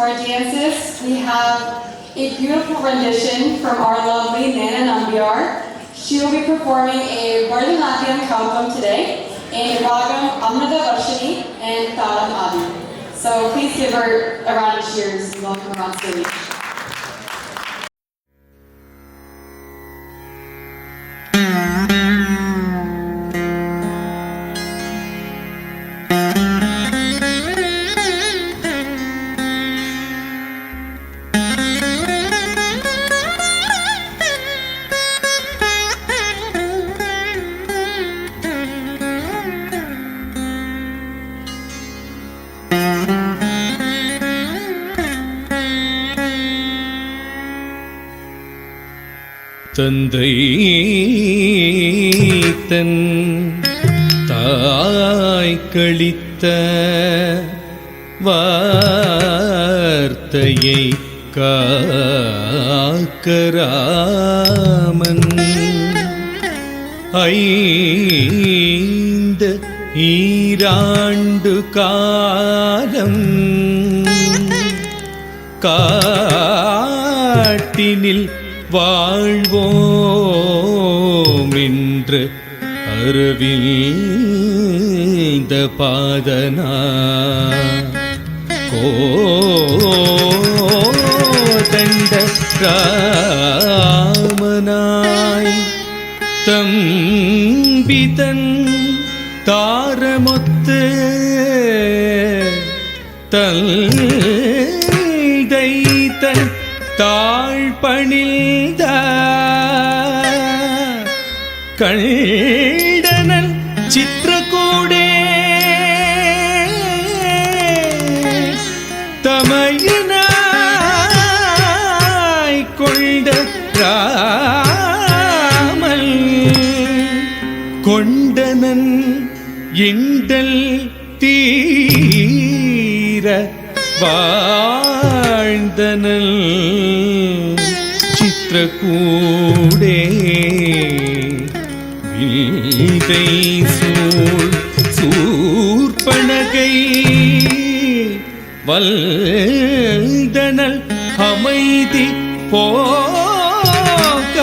for our dances. We have a beautiful rendition from our lovely Nana Nambiar. She will be performing a Bharatanatyam Kavam today in Ragam Amrita Varshini and Talam Adi. So please give her a round of cheers and welcome her on stage. தந்தை தன் தாய் கழித்த வார்த்தையை காக்கராமன் 5 ஈராண்டு காலம் காட்டினில் வாழ்வோம் என்று அரவிந்த பாதனா கோதண்ட ராமனாய் தம்பிதன் தாரமொத்து தந்தை தன் தாழ்பணிந்த கண்டனன் சித்திரகூடே தமையனாய் கொண்ட ராமல் கொண்டனன் எண்டல் தீர வாழ்ந்தனல் சித்திரகூடே வீதை சூழ் சூர்பனகை வல்தனல் அமைதி போக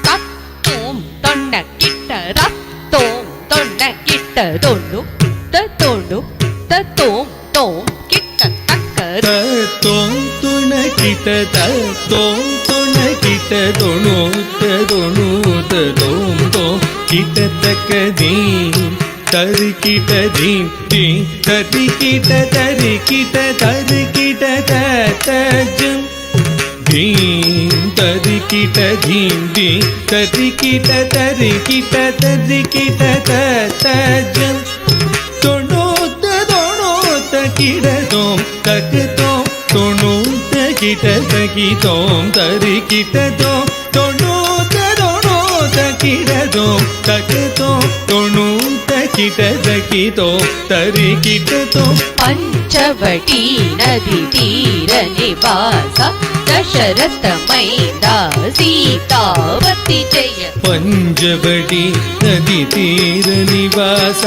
தத்தோம் தொண்ட கிட்ட ரத்தோம் தொண்ட கிட்ட தொண்ணு தத்தோண்டு தத்தோம் தோம் கிட்ட தக்க தத்தோம் துண கிட்ட தத்தோம் துண கிட்ட தொண்ணு தொண்ணு தோம் தோம் கிட்ட தக்க தீம் தரு கிட்ட தீம் தீம் தரி கிட்ட தரி கிட்ட தரு கிட்ட தஜம் தீம் தரி கிட்ட தீம் தீம் தரி கிட்ட தரி கிட்ட தரி கிட்ட தஜம் தொண்ணூத்த தொண்ணூத்த கிடதோம் தகுதோம் தொண்ணூத்த கிட்ட தகிதோம் தரி கிட்டதோம் தொண்ணூத்த தொண்ணூத்த கிடதோம் தகுதோம் தொண்ணூத்த கிட்ட தகிதோம் தரி கிட்டதோம் பஞ்சவடி நதி தீர நிவாச தசரத மைந்தா சீதாவதி ஜெய பஞ்சவடி நதி தீர நிவாச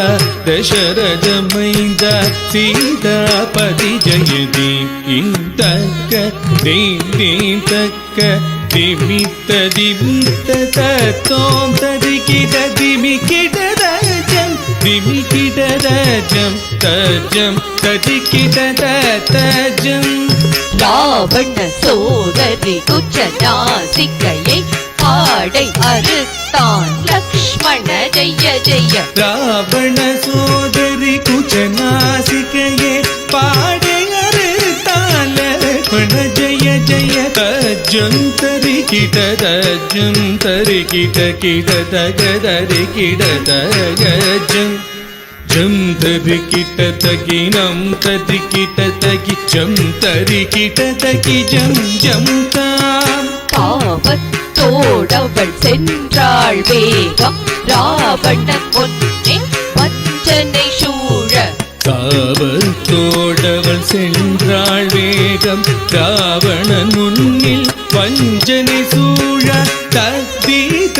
தசரத மைந்தா சீதாபதி ஜெயதி தக்க தீம் தக்க திமித்த திமித்த தத்தோம் தரி கிட திமி கிட தஜம் திமி கிட தஜம் தஜம் தரி கிட தஜம் ராவண சோதரி குச்சநாசிகையை ஆடை அறுத்தான் லக்ஷ்மண ஜெய ஜெய ராவண சோதரி குச்சநாசிகையே பாடை அறுத்தான் லக்ஷ்மண ஜெய ஜெய தஜம் தரி கிட தஜம் தரி கிட கிட தக தரி கிட தகஜம் ஜம் தரி கிட்ட தகி நம் தரி கிட்ட தகி ஜம் தரி கிட்ட தகி ஜம் ஜம் தாம் பாவத்தோடவள் சென்றாள் வேகம் ராவணன் முன்னே வஞ்சனை சூழ காவத்தோடவள் சென்றாள் வேகம் ராவணன் முன்னில் வஞ்சனை சூழ தத்தீத